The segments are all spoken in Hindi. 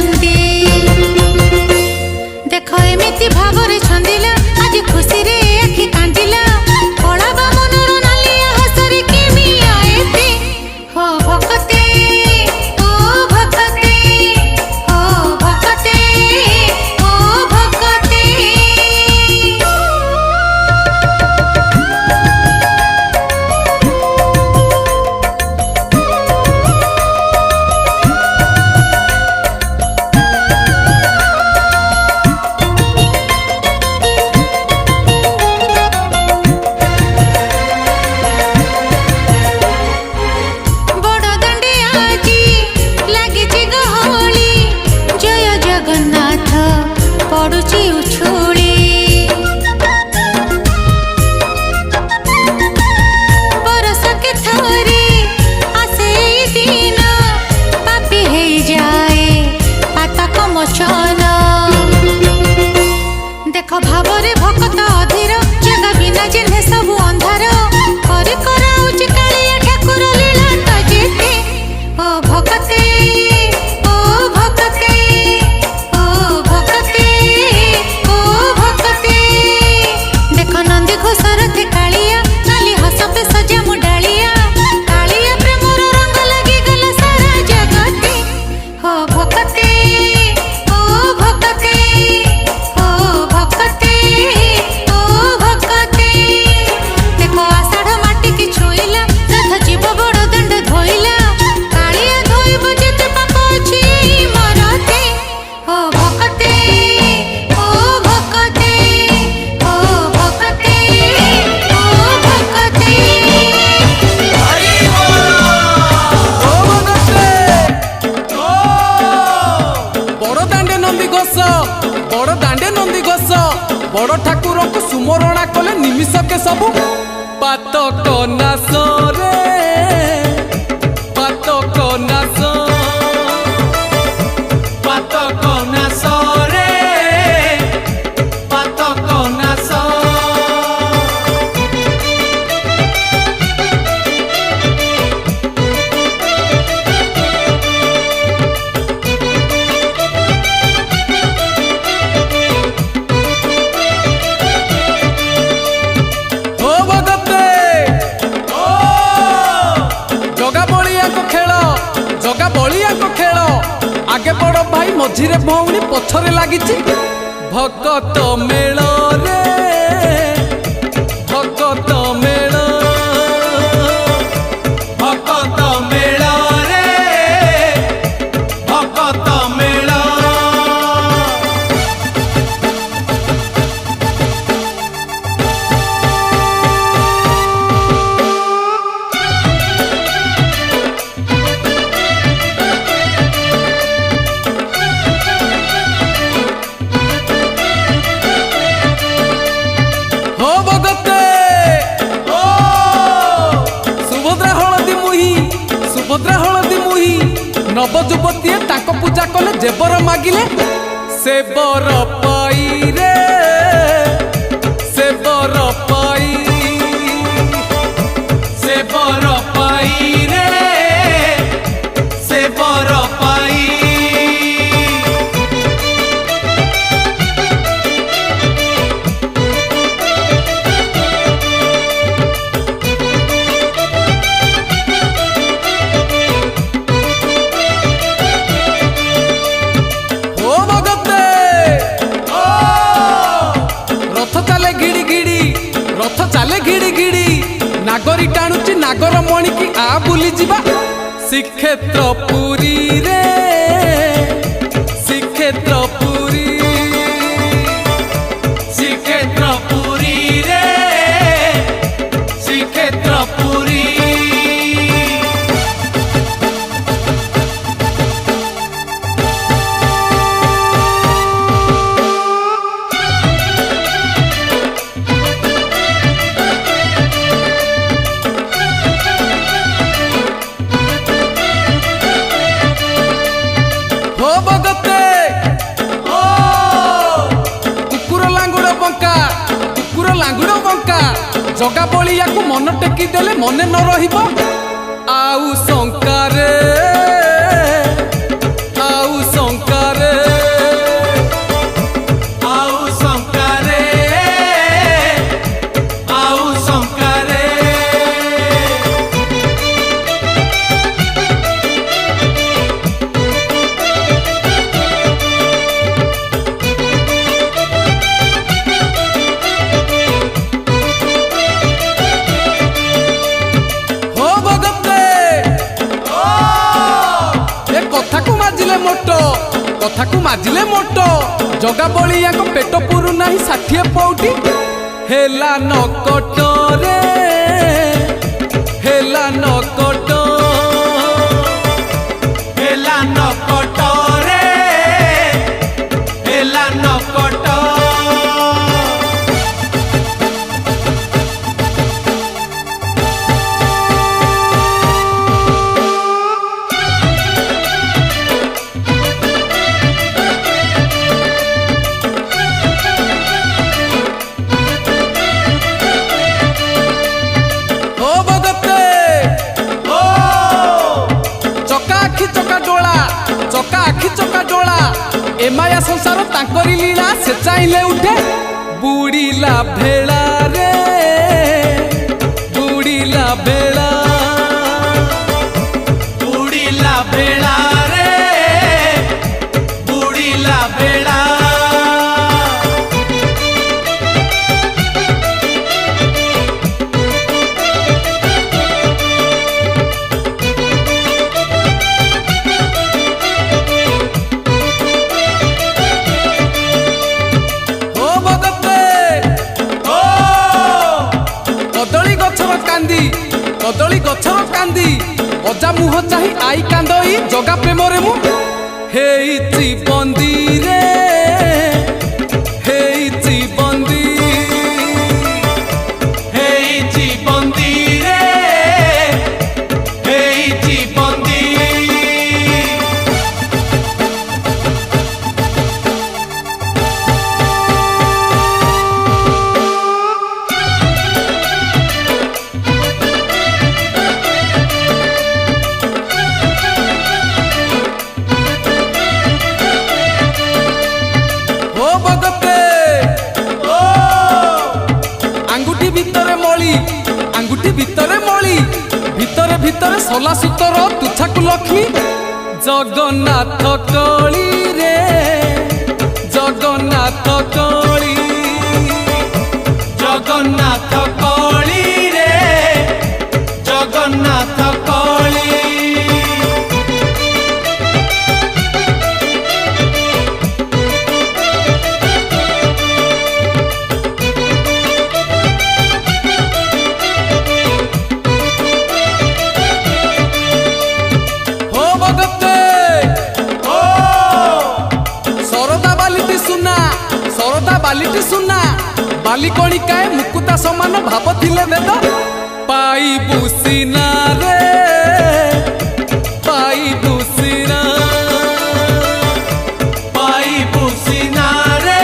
नंदी देख एमिति भावरे छंदिला आज खुशी रे आखि कांदिला कला बा मनर नालिया हसरी केमी आएते हो भक्ते ओ भक्ते ओ भक्ते ओ भक्ते पड़ुची उछुली बरस के थोरी आसे दिन पापी है जाए पातक मोचन देख भावरे भक्त अधीर जगह बिना जिन्हे सब अंधार करे कराउच कालिया ठाकुर लीला तजेते ओ भक्ते ओ भक्ते ओ भक्ते घोषरथे कालिया नाली हस पे सजा मुडालिया कालिया प्रेमर रंग लगी गला सारा जगते हो भक्ते ओ भक्ते ओ भक्ते ओ भक्ते देखो आषाढ़ माटी की छुईला रथ जीव बड़ दंड धोइला कालिया धोइब जेते पाप अछि मरते हो भक्ते ओ भक्ते ओ भक्ते बड़ ठाकुर को सुमरणा कले निमिष के सब पातक नाश रे पातक नाश पातक नाश रे पातक नाश आगे बड़ भाई मझिरे भौणी पछरे लागिची भगत मेल रे भगत मेल भगत मेल रे भगत मेल सुभद्रा हलदी मुही नव युवती ताक पूजा कले जेबर मागिले से बर पाई रे से बर पाई से बर पाई रे से बर पाई नागरी टाणुची नागर मणि की आ बुली जीवा श्रीक्षेत्र पुरी रे श्रीक्षेत्र पुरी श्रीक्षेत्र पुरी रे श्रीक्षेत्र पुरी जगा बलिया को मन टेकी देले मने न रहिबो आउ शंका रे आउ शंका कथाकू माजिले मोटो जगा बलिया को पेट पुरु नाही 60 पौटी हेला नकट रे हेला नकट हेला नकट रे हेला नकट एमाया संसार तांकरी लीला से चाहिले उठे बुड़ीला भेड़ा रे बुड़ीला भेड़ा बुड़ीला भेड़ा रे बुड़ीला भेड़ा कदली गछर कांदी अजा मुह चाही आई कांदई जगा प्रेम रे मु हेइची बंदी रे हेइची बंदी हेइची बंदी रे हेइची बंदी आंगुठी भितरे मळी भितरे भितरे सोला सुतर तुछाकु लक्ष्मी जगन्नाथ कली रे जगन्नाथ कली जगन्नाथ कली रे जगन्नाथ कली बालिटी सुना बाली कणिकाए मुकुता समान भाव थिले वेद पाई बुसिना रे पाई बुसिना पाई बुसिना रे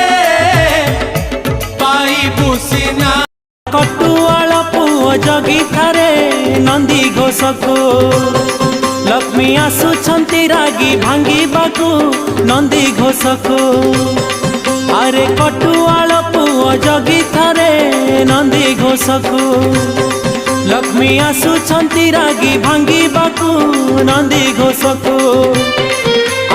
पाई बुसिना कटुआला पुओ जगी थारे नंदी घोषको लक्ष्मी आसुछंती रागी भांगी बाकू नंदी घोषको अरे कटुआल पुओ जगी थारे नंदी घोषको लक्ष्मी आसुछंती रागी भांगी बाकू नंदी घोषको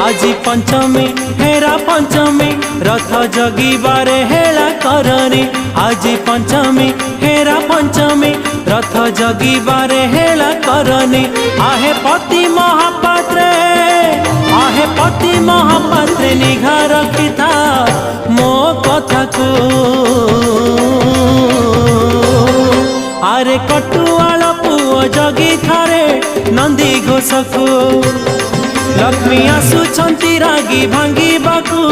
आज पंचमी हेरा पंचमी रथ जगिबारे हेला करनी आज पंचमी हेरा पंचमी रथ जगिबारे हेला करनी आहे पति महापात्रे निघा रखिता मो कथा को अरे कटुआल पुओ जगी थारे नंदी घोषको लक्ष्मी आसुछंती रागी भांगी बाकू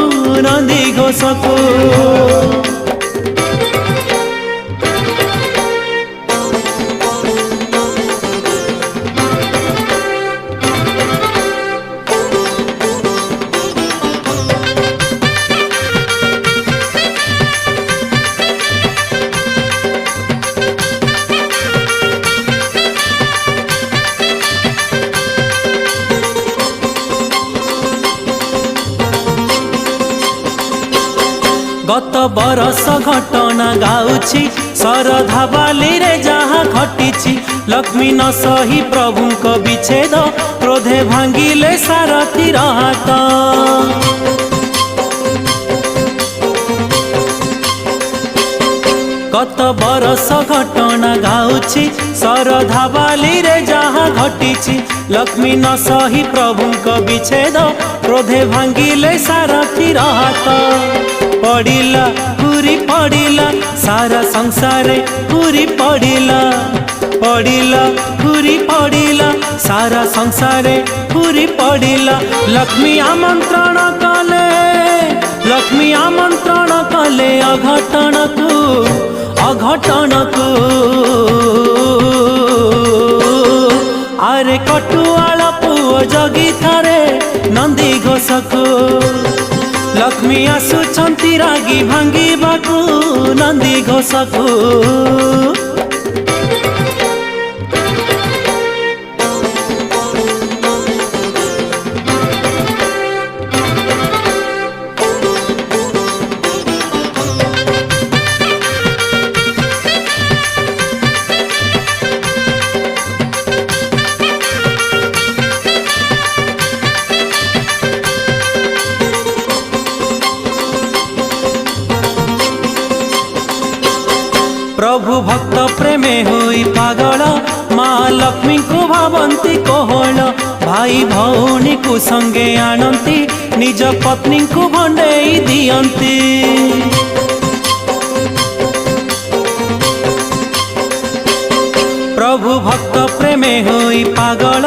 नंदी घोषको गत बरस घटना गाउछि सरधा बाली रे जहाँ घटिछि लक्ष्मी न सही प्रभुक विच्छेद क्रोधे भांगिले सारथी हाथ गत बरस घटना गाउछि सरधा बाली रे जहाँ घटिछि लक्ष्मी न सही प्रभुଙ୍କ विच्छेद क्रोधे भांगिले सारथीर हाथ पड़िला हुरी पड़िला सारा संसारे हुरी पड़िला पड़िला हुरी पड़िला सारा संसारे हुरी पड़िला लक्ष्मी आमंत्रण कले अघटन को आरे कटुआल पुओ जगी थारे नंदी घोषको लक्ष्मी आसुछंती रागी भांगिबाकू नंदी घोषको प्रभु भक्त प्रेमे होई पागल माँ लक्ष्मी को भावंती कोहल भाई भौणी को संगे आनती निज पत्नी को भंडेई दियंती प्रभु भक्त प्रेमे होई पागल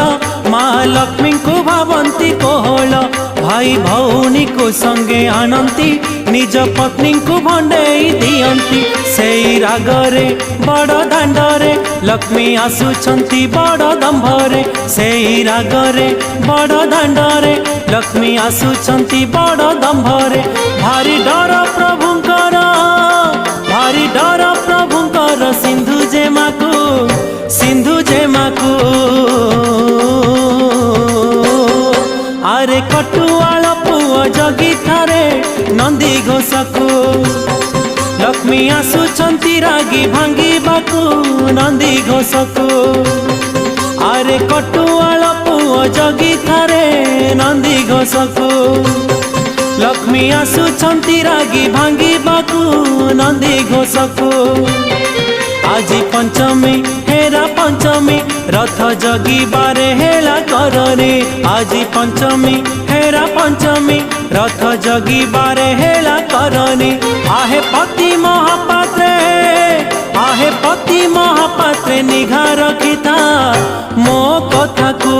माँ लक्ष्मी को भावंती कोहल भाई भौणी को संगे आनती निज पत्नी को भंडेई दियंती सेई रागरे बड़ दांडरे लक्ष्मी आसुछंती बड़ दंभरे सेई रागरे बड़ दांडरे लक्ष्मी आसुछंती बड़ दंभरे भारी डर प्रभुंकर सिंधु जेमाकू आरे कटुआल पुओ जगी थारे नंदी घोषको लक्ष्मी आसुछंती रागी भांगिबाकू नंदी घोषको आरे कटुआल पुओ जगी थारे नंदी घोषको लक्ष्मी आसुछंती रागी भांगिबाकू नंदी घोषको आज पंचमी हेरा पंचमी रथ जगी बारे हेला करने आज पंचमी हेरा पंचमी रथ जगी बारे हेला करने आहे पति महापात्रे निघा रखिता मो कथा को